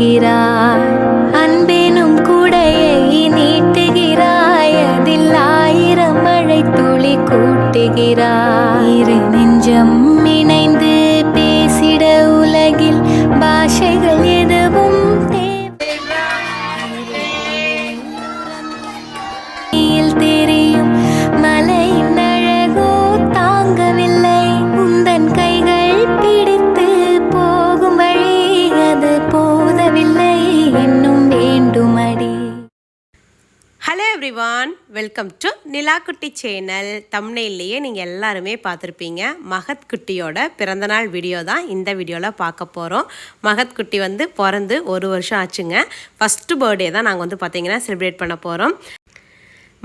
ஊட்டுகிறாய். அன்பெனும் குடையை நீட்டுகிறாய், அதில் 1000 மழை துளி கூட்டுகிறாய். இரு நெஞ்சம் இணைந்து பேசிட உலகில் பாஷைகள் எதுவும் தெரியும். மலையின் அழகோ தாங்கவில்லை, உந்தன் கைகள் பிடித்து போகும் வழி அது போதவில்லை, இன்னும் வேண்டுமடி. Hello everyone, welcome to Nilakutty channel. தம்ப்நெயில்லையே நீங்கள் எல்லாருமே பார்த்துருப்பீங்க. மகத் குட்டியோட பிறந்தநாள் வீடியோ தான் இந்த வீடியோவில் பார்க்க போகிறோம். மகத் குட்டி வந்து பிறந்து 1 வருஷம் ஆச்சுங்க. ஃபஸ்ட்டு பர்த்டே தான் நாங்கள் வந்து பார்த்திங்கன்னா செலிப்ரேட் பண்ண போகிறோம்.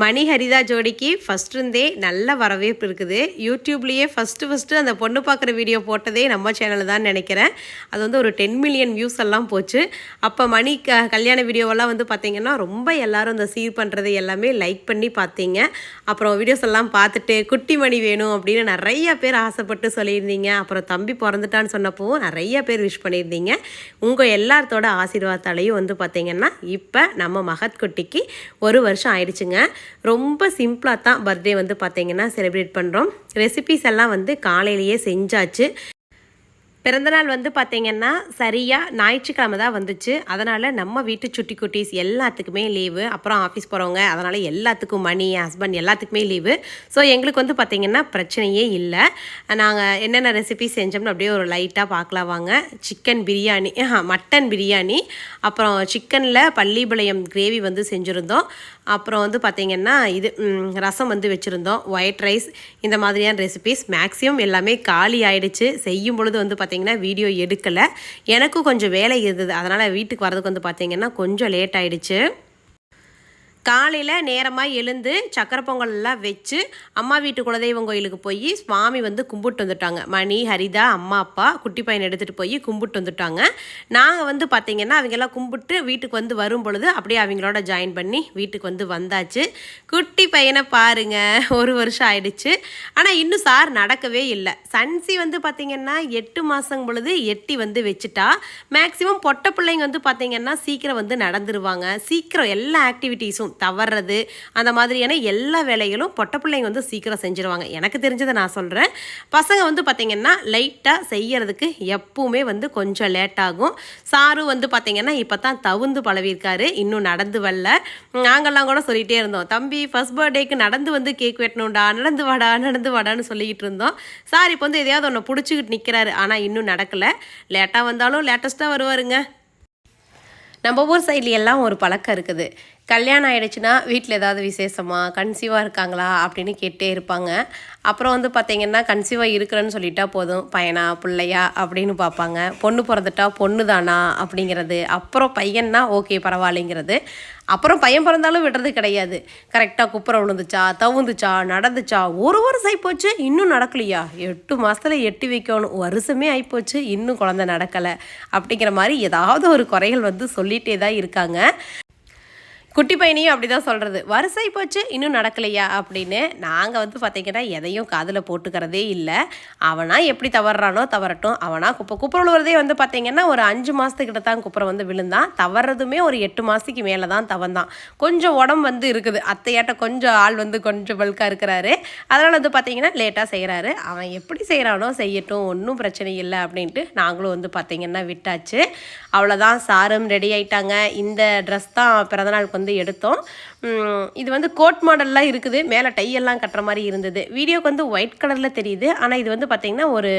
மணி ஹரிதா ஜோடிக்கு ஃபஸ்ட்ருந்தே நல்ல வரவேற்பு இருக்குது. யூடியூப்லேயே ஃபஸ்ட்டு அந்த பொண்ணு பார்க்குற வீடியோ போட்டதே நம்ம சேனலில் தான் நினைக்கிறேன். அது வந்து ஒரு 10 மில்லியன் வியூஸ் எல்லாம் போச்சு. அப்போ மணி கல்யாண வீடியோவெல்லாம் வந்து பார்த்திங்கன்னா ரொம்ப எல்லோரும் இந்த சீர் பண்ணுறது எல்லாமே லைக் பண்ணி பார்த்தீங்க. அப்புறம் வீடியோஸ் எல்லாம் பார்த்துட்டு குட்டி மணி வேணும் அப்படின்னு நிறைய பேர் ஆசைப்பட்டு சொல்லியிருந்தீங்க. அப்புறம் தம்பி பிறந்துட்டான்னு சொன்னப்போ நிறைய பேர் விஷ் பண்ணியிருந்தீங்க. உங்கள் எல்லாத்தோட ஆசீர்வாதத்தாலையும் வந்து பார்த்திங்கன்னா இப்போ நம்ம மகத் குட்டிக்கு 1 வருஷம் ஆயிடுச்சுங்க. ரொம்ப சிம்பிளாக தான் பர்த்டே வந்து பார்த்திங்கன்னா செலிப்ரேட் பண்ணுறோம். ரெசிபீஸ் எல்லாம் வந்து காலையிலேயே செஞ்சாச்சு. பிறந்தநாள் வந்து பார்த்திங்கன்னா சரியாக ஞாயிற்றுக்கிழமை தான் வந்துச்சு. அதனால் நம்ம வீட்டு சுட்டி குட்டீஸ் எல்லாத்துக்குமே லீவு. அப்புறம் ஆஃபீஸ் போகிறவங்க, அதனால் எல்லாத்துக்கும் மணி ஹஸ்பண்ட் எல்லாத்துக்குமே லீவு. ஸோ எங்களுக்கு வந்து பார்த்திங்கன்னா பிரச்சனையே இல்லை. நாங்கள் என்னென்ன ரெசிபி செஞ்சோம்னு அப்படியே ஒரு லைட்டாக பார்க்கலாம் வாங்க. சிக்கன் பிரியாணி, மட்டன் பிரியாணி, அப்புறம் சிக்கனில் பள்ளிப்பாளையம் கிரேவி வந்து செஞ்சுருந்தோம். அப்புறம் வந்து பார்த்திங்கன்னா இது ரசம் வந்து வச்சுருந்தோம், ஒயிட் ரைஸ், இந்த மாதிரியான ரெசிபீஸ். மேக்ஸிமம் எல்லாமே காலி ஆகிடுச்சு. செய்யும் பொழுது வந்து பார்த்திங்கன்னா வீடியோ எடுக்கலை. எனக்கும் கொஞ்சம் வேலை இருந்தது, அதனால் வீட்டுக்கு வரதுக்கு வந்து பார்த்திங்கன்னா கொஞ்சம் லேட் ஆகிடுச்சு. காலையில் நேரமாக எழுந்து சக்கரை பொங்கல் எல்லாம் வச்சு அம்மா வீட்டு குலதெய்வம் கோயிலுக்கு போய் சுவாமி வந்து கும்பிட்டு வந்துட்டாங்க. மணி ஹரிதா அம்மா அப்பா குட்டி பையனை எடுத்துகிட்டு போய் கும்பிட்டு வந்துட்டாங்க. நாங்கள் வந்து பார்த்திங்கன்னா அவங்கெல்லாம் கும்பிட்டு வீட்டுக்கு வந்து வரும் பொழுது அப்படியே அவங்களோட ஜாயின் பண்ணி வீட்டுக்கு வந்து வந்தாச்சு. குட்டி பையனை பாருங்கள், 1 வருஷம் ஆயிடுச்சு. ஆனால் இன்னும் சார் நடக்கவே இல்லை. சன்சி வந்து பார்த்திங்கன்னா 8 மாதம் பொழுது எட்டி வந்து வச்சுட்டா. மேக்ஸிமம் பொட்டை பிள்ளைங்க வந்து பார்த்திங்கன்னா சீக்கிரம் வந்து நடந்துருவாங்க. சீக்கிரம் எல்லா ஆக்டிவிட்டீஸும் தவறுறது அந்த மாதிரியான எல்லா வேலைகளும் பொட்டை பிள்ளைங்க வந்து சீக்கிரம் செஞ்சுருவாங்க. எனக்கு தெரிஞ்சதை நான் சொல்கிறேன். பசங்க வந்து பார்த்திங்கன்னா லைட்டாக செய்யறதுக்கு எப்பவுமே வந்து கொஞ்சம் லேட் ஆகும். சாரு வந்து பார்த்திங்கன்னா இப்போ தான் தவுந்து பழவிருக்காரு, இன்னும் நடந்து வரல. நாங்கள்லாம் கூட சொல்லிகிட்டே இருந்தோம், தம்பி ஃபர்ஸ்ட் பர்த்டேக்கு நடந்து வந்து கேக் வெட்டணும்டா, நடந்து வாடான்னு சொல்லிக்கிட்டு இருந்தோம். சார் இப்போ வந்து எதையாவது ஒன்று பிடிச்சிக்கிட்டு நிற்கிறாரு, ஆனால் இன்னும் நடக்கலை. லேட்டாக வந்தாலும் லேட்டஸ்ட்டாக வருவாருங்க. நம்ம ஊர் சைட்ல எல்லாம் ஒரு பழக்கம் இருக்குது. கல்யாணம் ஆகிடுச்சுன்னா வீட்டில் ஏதாவது விசேஷமா, கன்சீவாக இருக்காங்களா அப்படின்னு கேட்டே இருப்பாங்க. அப்புறம் வந்து பார்த்திங்கன்னா கன்சீவாக இருக்கிறேன்னு சொல்லிட்டா போதும், பையனா பிள்ளையா அப்படின்னு பார்ப்பாங்க. பொண்ணு பிறந்துட்டா பொண்ணு தானா அப்படிங்கிறது. அப்புறம் பையன்னா ஓகே பரவாயில்லைங்கிறது. அப்புறம் பையன் பிறந்தாலும் விடுறது கிடையாது. கரெக்டாக குப்புற விழுந்துச்சா, தவுந்துச்சா, நடந்துச்சா, 1 வருஷம் ஆகிப்போச்சு இன்னும் நடக்கலையா, 8 மாதத்தில் எட்டி வைக்கணும், வருஷமே ஆகிப்போச்சு இன்னும் குழந்தை நடக்கலை அப்படிங்கிற மாதிரி ஏதாவது ஒரு குறைகள் வந்து சொல்லிகிட்டே தான் இருக்காங்க. குட்டி பையனையும் அப்படி தான் சொல்கிறது, வருஷம் போச்சு இன்னும் நடக்கலையா அப்படின்னு. நாங்கள் வந்து பார்த்திங்கன்னா எதையும் காதில் போட்டுக்கிறதே இல்லை. அவனா எப்படி தவறானோ தவறட்டும். அவனா குப்புற விழுறதே வந்து பார்த்திங்கன்னா ஒரு 5 மாதத்துக்கிட்ட தான் குப்புற வந்து விழுந்தான். தவறதுமே ஒரு 8 மாதத்துக்கு மேலே தான் தவந்தான். கொஞ்சம் உடம்பு வந்து இருக்குது, அத்தையாட்ட கொஞ்சம் ஆள் வந்து கொஞ்சம் பல்காக இருக்கிறாரு. அதனால் வந்து பார்த்திங்கன்னா லேட்டாக செய்கிறாரு. அவன் எப்படி செய்கிறானோ செய்யட்டும், ஒன்றும் பிரச்சனை இல்லை அப்படின்ட்டு நாங்களும் வந்து பார்த்திங்கன்னா விட்டாச்சு. அவ்வளோதான். சாரும் ரெடி ஆகிட்டாங்க. இந்த ட்ரெஸ் தான் பிறந்தநாளுக்கு வந்து எடுத்தோம். இது வந்து கோட் மாடல்லாம் இருக்குது, மேலே டையெல்லாம் கட்டுற மாதிரி இருந்தது. வீடியோக்கு வந்து ஒயிட் கலரில் தெரியுது, ஆனால் இது வந்து பார்த்திங்கன்னா ஒரு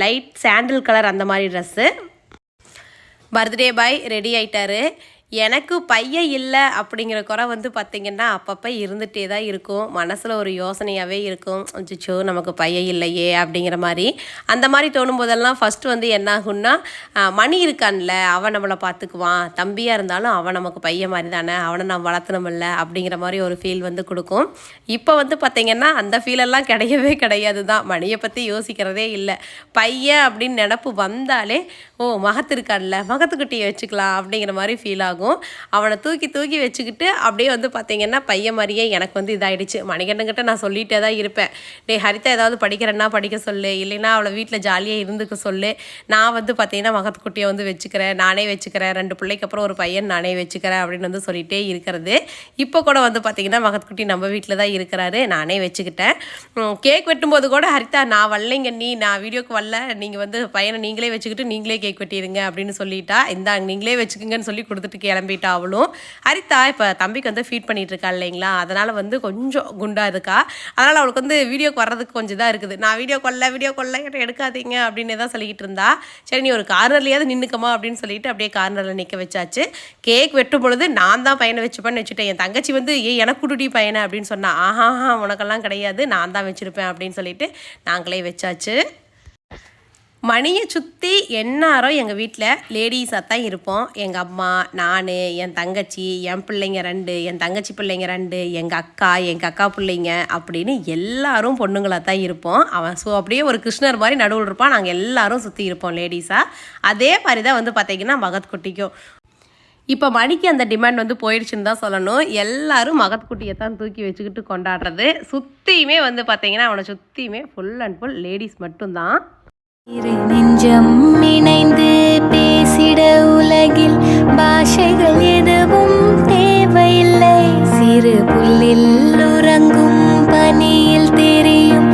லைட் சாண்டில் கலர் அந்த மாதிரி ட்ரெஸ்ஸு. பர்த்டே பாய் ரெடி ஆகிட்டாரு. எனக்கு பையன் இல்லை அப்படிங்கிற குறை வந்து பார்த்திங்கன்னா அப்பப்போ இருந்துகிட்டே தான் இருக்கும். மனசில் ஒரு யோசனையாகவே இருக்கும், அச்சோ நமக்கு பையன் இல்லையே அப்படிங்கிற மாதிரி. அந்த மாதிரி தோணும் போதெல்லாம் ஃபஸ்ட்டு வந்து என்ன ஆகுன்னா, மணி இருக்கான்ல அவன் நம்மளை பார்த்துக்குவான், தம்பியாக இருந்தாலும் அவன் நமக்கு பையன் மாதிரி தானே, அவனை நம்ம வளர்த்தணுமில்ல அப்படிங்கிற மாதிரி ஒரு ஃபீல் வந்து கொடுக்கும். இப்போ வந்து பார்த்திங்கன்னா அந்த ஃபீலெல்லாம் கிடையவே கிடையாது தான். மணியை பற்றி யோசிக்கிறதே இல்லை. பையன் அப்படின்னு நினப்பு வந்தாலே, ஓ மகத்து இருக்கான்ல, மகத்துக்குட்டியை வச்சுக்கலாம் அப்படிங்கிற மாதிரி ஃபீல் ஆகும். ஆகும். அவனை தூக்கி தூக்கி வச்சுக்கிட்டு அப்படியே வந்து பார்த்திங்கன்னா பையன் மாதிரியே எனக்கு வந்து இதாகிடுச்சு. மணிகண்டன்கிட்ட நான் சொல்லிகிட்டே தான் இருப்பேன், டே ஹரிதா ஏதாவது படிக்கிறேன்னா படிக்க சொல்லு, இல்லைன்னா அவளை வீட்டில் ஜாலியாக இருந்துக்க சொல்லு, நான் வந்து பார்த்திங்கன்னா மகத்துக்குட்டியை வந்து வச்சுக்கிறேன், நானே வச்சுக்கிறேன், 2 பிள்ளைக்கு அப்புறம் ஒரு பையன் நானே வச்சுக்கிறேன் அப்படின்னு வந்து சொல்லிகிட்டே இருக்கிறது. இப்போ கூட வந்து பார்த்திங்கன்னா மகத்துக்குட்டி நம்ம வீட்டில் தான் இருக்கிறாரு, நானே வச்சுக்கிட்டேன். கேக் வெட்டும்போது கூட ஹரிதா நான் வரலைங்க, நான் வீடியோக்கு வரல, நீங்கள் வந்து பையனை நீங்களே வச்சுக்கிட்டு நீங்களே கேக் வெட்டிடுங்க அப்படின்னு சொல்லிட்டா. இந்தாங்க நீங்களே வச்சுக்குங்கன்னு சொல்லி கொடுத்துட்டு கிளம்பிட்டா அவளும். ஹரிதா இப்போ தம்பிக்கு வந்து ஃபீட் பண்ணிகிட்டு இருக்கா இல்லைங்களா, அதனால் வந்து கொஞ்சம் குண்டா இருக்கா. அதனால் அவளுக்கு வந்து வீடியோக்கு வர்றதுக்கு கொஞ்சம் இதாக இருக்குது. நான் வீடியோ கொல்ல எடுக்காதீங்க அப்படின்னு தான் சொல்லிக்கிட்டு இருந்தா. சரி நீ ஒரு கார்னர்லையாவது நின்றுக்கமா அப்படின்னு சொல்லிட்டு அப்படியே கார்னரில் நிற்க வச்சாச்சு. கேக் வெட்டும் பொழுது நான் தான் பையனை வச்சுப்பேன்னு வச்சுட்டேன். என் தங்கச்சி வந்து எனக்கு குடுடி பையனை அப்படின்னு சொன்னா. ஆஹா உனக்கெல்லாம் கிடையாது, நான் தான் வச்சுருப்பேன் அப்படின்னு சொல்லிட்டு நாங்களே வச்சாச்சு. மணியை சுற்றி எந்நேரம் எங்கள் வீட்டில் லேடிஸாக தான் இருப்போம். எங்கள் அம்மா, நான், என் தங்கச்சி, என் பிள்ளைங்க 2, என் தங்கச்சி பிள்ளைங்க 2, எங்கள் அக்கா பிள்ளைங்க அப்படின்னு எல்லாரும் பொண்ணுங்களாக தான் இருப்போம். அவன் அப்படியே ஒரு கிருஷ்ணர் மாதிரி நடுவில் இருப்பான். நாங்கள் எல்லாரும் சுற்றி இருப்போம் லேடிஸாக. அதே மாதிரி தான் வந்து பார்த்திங்கன்னா மகத்குட்டிக்கும் இப்போ மணிக்கு அந்த டிமாண்ட் வந்து போயிடுச்சுன்னு தான் சொல்லணும். எல்லாரும் மகத்குட்டியை தான் தூக்கி வச்சுக்கிட்டு கொண்டாடுறது. சுற்றியுமே வந்து பார்த்திங்கன்னா அவனை சுற்றியுமே ஃபுல் அண்ட் ஃபுல் லேடிஸ் மட்டும்தான். நெஞ்சம் இணைந்து பேசிட உலகில் பாஷைகள் எதுவும் தேவையில்லை. சிறு புல்லில் உறங்கும் பனியில் தெரியும்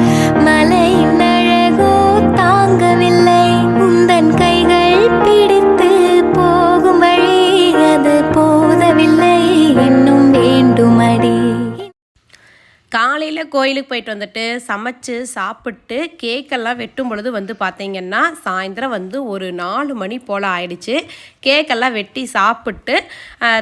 மலையின் அழகோ தாங்கவில்லை. உந்தன் கைகள் பிடித்து போகும் வழி அது போதவில்லை, இன்னும் வேண்டுமடி. காலையில் கோயிலுக்கு போயிட்டு வந்துட்டு சமைச்சு சாப்பிட்டு கேக்கெல்லாம் வெட்டும் பொழுது வந்து பார்த்திங்கன்னா சாயந்தரம் வந்து ஒரு 4 மணி போல் ஆயிடுச்சு. கேக்கெல்லாம் வெட்டி சாப்பிட்டு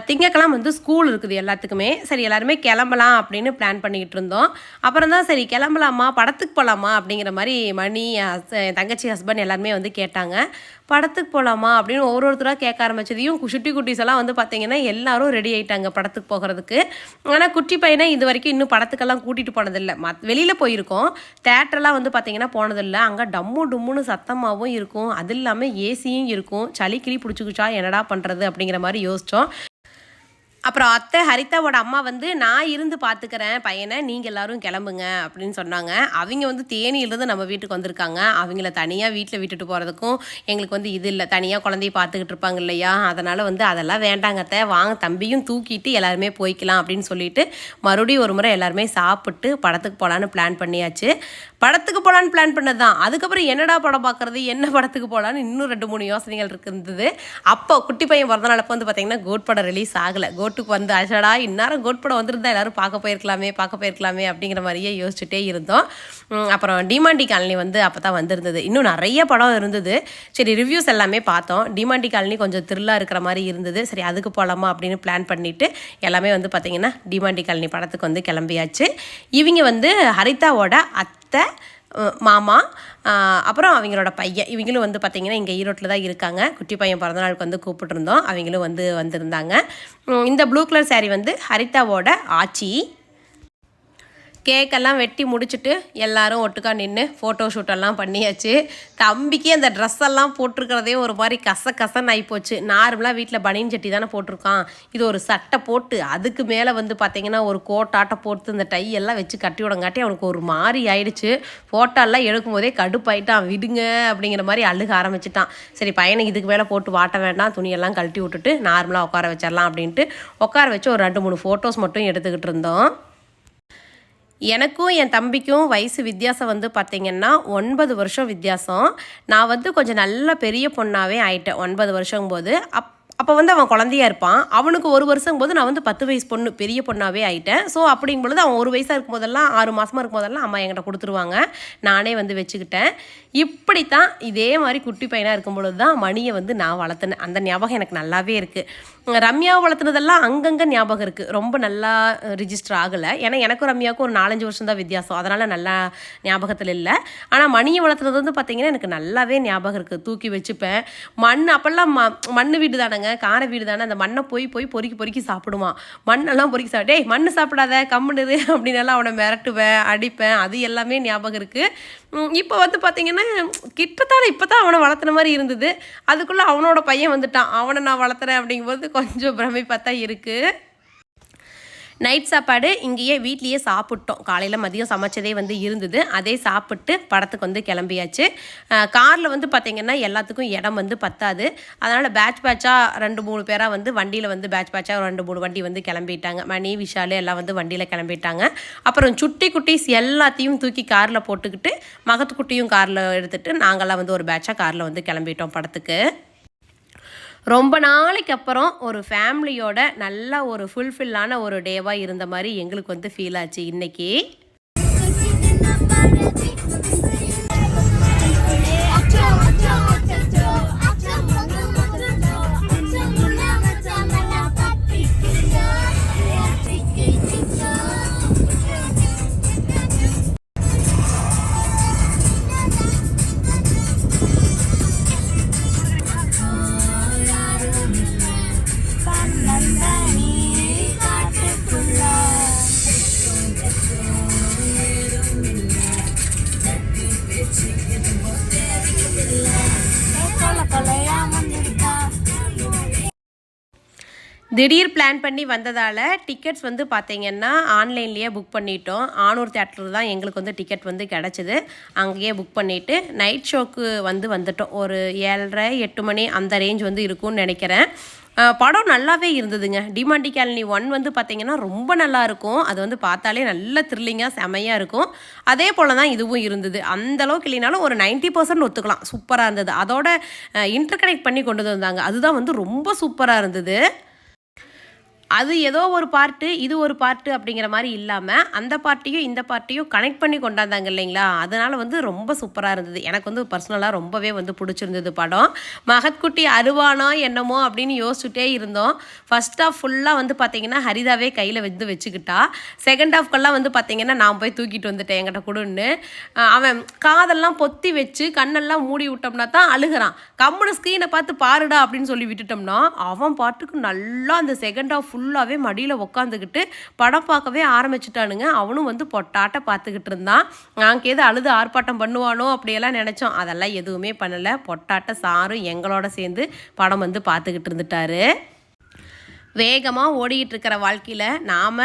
திங்கக்கெல்லாம் வந்து ஸ்கூல் இருக்குது எல்லாத்துக்குமே. சரி எல்லாருமே கிளம்பலாம் அப்படின்னு பிளான் பண்ணிக்கிட்டு இருந்தோம். அப்புறம் தான் சரி கிளம்பலாமா, படத்துக்கு போகலாமா அப்படிங்கிற மாதிரி மணி என் தங்கச்சி ஹஸ்பண்ட் எல்லாருமே வந்து கேட்டாங்க. படத்துக்கு போகலாமா அப்படின்னு ஒருத்தராக கேட்க ஆரம்பிச்சதையும் குட்டி குட்டீஸ் எல்லாம் வந்து பார்த்திங்கன்னா எல்லாரும் ரெடி ஆகிட்டாங்க படத்துக்கு போகிறதுக்கு. ஆனால் குட்டி பையனை இது வரைக்கும் இன்னும் படத்துக்கெல்லாம் கூட்டிகிட்டு போனதில்லை. வெளியில் போயிருக்கோம், தேட்டரெல்லாம் வந்து பார்த்திங்கன்னா போனதில்லை. அங்கே டம்மு டும்முன்னு சத்தமாகவும் இருக்கும், அது இல்லாமல் ஏசியும் இருக்கும். சளி கிளி பிடிச்சிக்குச்சா என்னடா பண்ணுறது அப்படிங்கிற மாதிரி யோசித்தோம். அப்புறம் அத்தை ஹரிதாவோட அம்மா வந்து நான் இருந்து பார்த்துக்கிறேன் பையனை, நீங்கள் எல்லோரும் கிளம்புங்க அப்படின்னு சொன்னாங்க. அவங்க வந்து தேனியிலேருந்து நம்ம வீட்டுக்கு வந்திருக்காங்க. அவங்கள தனியாக வீட்டில் விட்டுட்டு போகிறதுக்கும் எங்களுக்கு வந்து இது இல்லை, தனியாக குழந்தைய பார்த்துக்கிட்டு இருப்பாங்க இல்லையா, அதனால் வந்து அதெல்லாம் வேண்டாங்க அத்தை, வாங்க தம்பியும் தூக்கிட்டு எல்லாருமே போய்க்கலாம் அப்படின்னு சொல்லிட்டு மறுபடியும் ஒரு முறை எல்லாருமே சாப்பிட்டு படத்துக்கு போகலான்னு பிளான் பண்ணியாச்சு. படத்துக்கு போகலான்னு பிளான் பண்ணது தான். அதுக்கப்புறம் என்னடா படம் பார்க்குறது, என்ன படத்துக்கு போகலான்னு இன்னும் 2-3 யோசனைகள் இருந்தது. அப்போ குட்டி பையன் பிறந்தநாளப்போ வந்து பார்த்திங்கன்னா கோட் படம் ரிலீஸ் ஆகலை. கோட்டுக்கு வந்து அச்சடா இந்நேரம் கோட் படம் வந்திருந்தா எல்லோரும் பார்க்க போயிருக்கலாமே அப்படிங்கிற மாதிரியே யோசிச்சுட்டே இருந்தோம். அப்புறம் டிமாண்டி காலனி வந்து அப்போ தான் வந்திருந்தது. இன்னும் நிறைய படம் இருந்தது. சரி ரிவ்யூஸ் எல்லாமே பார்த்தோம். டிமாண்டி காலனி கொஞ்சம் த்ரில்லாக இருக்கிற மாதிரி இருந்தது. சரி அதுக்கு போகலாமா அப்படின்னு பிளான் பண்ணிவிட்டு எல்லாமே வந்து பார்த்திங்கன்னா டிமாண்டி காலனி படத்துக்கு வந்து கிளம்பியாச்சு. இவங்க வந்து ஹரிதாவோட அத்தை, மாமா, அப்புறம் அவங்களோட பையன், இவங்களும் வந்து பார்த்திங்கன்னா இங்கே ஈரோட்டில் தான் இருக்காங்க. குட்டி பையன் பிறந்தநாளுக்கு வந்து கூப்பிட்டுருந்தோம், அவங்களும் வந்திருந்தாங்க. இந்த ப்ளூ கலர் சாரீ வந்து ஹரிதாவோட ஆச்சி. கேக்கெல்லாம் வெட்டி முடிச்சுட்டு எல்லாரும் ஒட்டுக்கா நின்று ஃபோட்டோ ஷூட்டெல்லாம் பண்ணியாச்சு. தம்பிக்கு அந்த ட்ரெஸ்ஸெல்லாம் போட்டிருக்கிறதே ஒரு மாதிரி கசன்னு ஆகிப்போச்சு. நார்மலாக வீட்டில் பனியன் சட்டி தானே போட்டிருக்கான், இது ஒரு சட்டை போட்டு அதுக்கு மேலே வந்து பார்த்திங்கன்னா ஒரு கோட்டாட்டை போட்டு இந்த டை எல்லாம் வச்சு கட்டி விடங்காட்டி அவனுக்கு ஒரு மாதிரி ஆயிடுச்சு. ஃபோட்டோலாம் எடுக்கும் போதே கடுப்பாயிட்டான், விடுங்க அப்படிங்கிற மாதிரி அழுக ஆரம்பிச்சிட்டான். சரி பையனுக்கு இதுக்கு மேலே போட்டு வாட்ட வேண்டாம், துணியெல்லாம் கழட்டி விட்டுட்டு நார்மலாக உட்கார வச்சிடலாம் அப்படின்ட்டு உட்கார வச்சு ஒரு 2-3 ஃபோட்டோஸ் மட்டும் எடுத்துக்கிட்டு இருந்தோம். எனக்கும் என் தம்பிக்கும் வயசு வித்தியாசம் வந்து பார்த்திங்கன்னா 9 வருஷம் வித்தியாசம். நான் வந்து கொஞ்சம் நல்ல பெரிய பொண்ணாகவே ஆயிட்டேன் 9 வருஷம் போது. அப்போ வந்து அவன் குழந்தையாக இருப்பான். அவனுக்கு 1 வருஷம் போது நான் வந்து 10 வயசு பொண்ணு, பெரிய பொண்ணாகவே ஆகிட்டேன். ஸோ அப்படிங்கும் பொழுது அவன் 1 வயசாக இருக்கும் போதெல்லாம் 6 மாதமாக இருக்கும் போதெல்லாம் அம்மா என்கிட்ட கொடுத்துருவாங்க, நானே வந்து வச்சுக்கிட்டேன். இப்படித்தான் இதே மாதிரி குட்டி பையனாக இருக்கும் பொழுது தான் மணியை வந்து நான் வளர்த்துனேன். அந்த ஞாபகம் எனக்கு நல்லாவே இருக்குது. ரம்யாவை வளர்த்துனதெல்லாம் அங்கங்கே ஞாபகம் இருக்குது, ரொம்ப நல்லா ரிஜிஸ்டர் ஆகலை. ஏன்னா எனக்கும் ரம்யாவுக்கும் ஒரு 4-5 வருஷம் தான் வித்தியாசம், அதனால் நல்லா ஞாபகத்தில் இல்லை. ஆனால் மணியை வளர்த்துனது வந்து பார்த்திங்கன்னா எனக்கு நல்லாவே ஞாபகம் இருக்குது. தூக்கி வச்சுப்பேன். அப்போல்லாம் மண் வீடு தானங்க, சாப்பிடாதங்க, கார வீடு தானே, அந்த மண்ணை போய் பொறுக்கி பொறுக்கி சாப்பிடுவான். மண்ணெல்லாம் பொறுக்கி டேய் மண் சாப்பிடாத கம்முனுது அப்படின்னாலாம் அவனை மிரட்டுவேன், அடிப்பேன். அது எல்லாமே ஞாபகம் இருக்குது. இப்போ வந்து பார்த்திங்கன்னா இப்போ தான் அவனை வளர்த்துன மாதிரி இருந்தது. அதுக்குள்ளே அவனோட பையன் வந்துட்டான். அவனை நான் வளர்த்துறேன் அப்படிங்கும்போது கொஞ்சம் பிரமிப்பாக தான் இருக்குது. நைட் சாப்பாடு இங்கேயே வீட்லேயே சாப்பிட்டோம். காலையில் மதியம் சமைச்சதே வந்து இருந்தது. அதே சாப்பிட்டு படத்துக்கு வந்து கிளம்பியாச்சு. காரில் வந்து பார்த்திங்கன்னா எல்லாத்துக்கும் இடம் வந்து பத்தாது. அதனால் பேட்சாக 2-3 பேராக வந்து வண்டியில் வந்து பேட்சாக 2-3 வண்டி வந்து கிளம்பிட்டாங்க. மணி, விஷால் எல்லாம் வந்து வண்டியில் கிளம்பிட்டாங்க. அப்புறம் சுட்டி குட்டீஸ் எல்லாத்தையும் தூக்கி காரில் போட்டுக்கிட்டு மகத்து குட்டியும் காரில் எடுத்துகிட்டு நாங்கள்லாம் வந்து ஒரு பேட்சாக காரில் வந்து கிளம்பிட்டோம் படத்துக்கு. ரொம்ப நாளைக்கு அப்புறம் ஒரு ஃபேமிலியோட நல்ல ஒரு ஃபுல்ஃபில்லான ஒரு டேவாக இருந்த மாதிரி எங்களுக்கு வந்து ஃபீல் ஆச்சு இன்றைக்கி. திடீர் பிளான் பண்ணி வந்ததால் டிக்கெட்ஸ் வந்து பார்த்திங்கன்னா ஆன்லைன்லேயே புக் பண்ணிட்டோம். ஆனூர் தியேட்டர் தான் எங்களுக்கு வந்து டிக்கெட் வந்து கிடச்சிது. அங்கேயே புக் பண்ணிவிட்டு நைட் ஷோக்கு வந்து வந்துட்டோம். ஒரு 7:30-8 மணி அந்த ரேஞ்ச் வந்து இருக்கும்னு நினைக்கிறேன். படம் நல்லாவே இருந்ததுங்க. டிமாண்டி காலனி 1 வந்து பார்த்திங்கன்னா ரொம்ப நல்லாயிருக்கும். அது வந்து பார்த்தாலே நல்ல த்ரில்லிங்காக செமையாக இருக்கும். அதே போல் தான் இதுவும் இருந்தது. அந்தளவுக்கு இல்லைனாலும் ஒரு 90% ஒத்துக்கலாம். சூப்பராக இருந்தது. அதோட இன்டர்கனெக்ட் பண்ணி கொண்டு வந்தாங்க. அதுதான் வந்து ரொம்ப சூப்பராக இருந்தது. அது ஏதோ ஒரு பார்ட்டு இது ஒரு பார்ட்டு அப்படிங்கிற மாதிரி இல்லாமல் அந்த பார்ட்டியும் இந்த பார்ட்டியும் கனெக்ட் பண்ணி கொண்டாந்தாங்க இல்லைங்களா, அதனால் வந்து ரொம்ப சூப்பராக இருந்தது. எனக்கு வந்து பர்சனலாக ரொம்பவே வந்து பிடிச்சிருந்தது படம். மகத்குட்டி அருவானா என்னமோ அப்படின்னு யோசிச்சுட்டே இருந்தோம். ஃபர்ஸ்ட் ஹாஃப் ஃபுல்லாக வந்து பார்த்திங்கன்னா ஹரிதாவே கையில் வந்து வச்சுக்கிட்டா. செகண்ட் ஹாஃப்கெல்லாம் வந்து பார்த்திங்கன்னா நான் போய் தூக்கிட்டு வந்துட்டேன் என்கிட்ட கொடுன்னு. அவன் காதெல்லாம் பொத்தி வச்சு கண்ணெல்லாம் மூடி விட்டோம்னா தான் அழுகிறான். கம்முனு ஸ்க்ரீனை பார்த்து பாருடா அப்படின்னு சொல்லி விட்டுட்டோம்னா அவன் பாட்டுக்கு நல்லா அந்த செகண்ட் ஹாஃப் ஃபுல்லாகவே மடியில் உட்காந்துக்கிட்டு படம் பார்க்கவே ஆரம்பிச்சுட்டானுங்க. அவனும் வந்து பொட்டாட்ட பார்த்துக்கிட்டு இருந்தான். நாங்கள் எது அழுது ஆர்ப்பாட்டம் பண்ணுவானோ அப்படியெல்லாம் நினச்சோம். அதெல்லாம் எதுவுமே பண்ணலை. பொட்டாட்ட சாரும் எங்களோட சேர்ந்து படம் வந்து பார்த்துக்கிட்டு இருந்துட்டாரு. வேகமாக ஓடிக்கிட்டு இருக்கிற வாழ்க்கையில் நாம்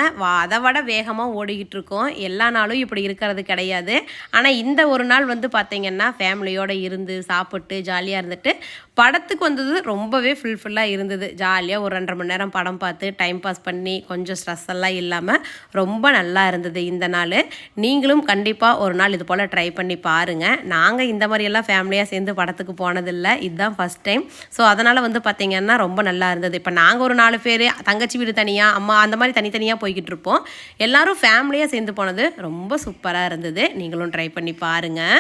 அதை விட வேகமாக ஓடிக்கிட்டு இருக்கோம். எல்லா நாளும் இப்படி இருக்கிறது கிடையாது. ஆனால் இந்த ஒரு நாள் வந்து பார்த்திங்கன்னா ஃபேமிலியோடு இருந்து சாப்பிட்டு ஜாலியாக இருந்துட்டு படத்துக்கு வந்தது ரொம்பவே ஃபுல்ஃபில்லாக இருந்தது. ஜாலியாக ஒரு 2.5 மணி நேரம் படம் பார்த்து டைம் பாஸ் பண்ணி கொஞ்சம் ஸ்ட்ரெஸ் எல்லாம் இல்லாமல் ரொம்ப நல்லா இருந்தது இந்த நாள். நீங்களும் கண்டிப்பாக ஒரு நாள் இது போல் ட்ரை பண்ணி பாருங்கள். நாங்கள் இந்த மாதிரியெல்லாம் ஃபேமிலியாக சேர்ந்து படத்துக்கு போனதில்லை. இதுதான் ஃபஸ்ட் டைம். ஸோ அதனால் வந்து பார்த்திங்கன்னா ரொம்ப நல்லா இருந்தது. இப்போ நாங்கள் ஒரு 4 பேர், தங்கச்சி வீடு தனியாக, அம்மா அந்த மாதிரி தனித்தனியாக போய்கிட்டு இருப்போம். எல்லோரும் ஃபேமிலியாக சேர்ந்து போனது ரொம்ப சூப்பராக இருந்தது. நீங்களும் ட்ரை பண்ணி பாருங்கள்.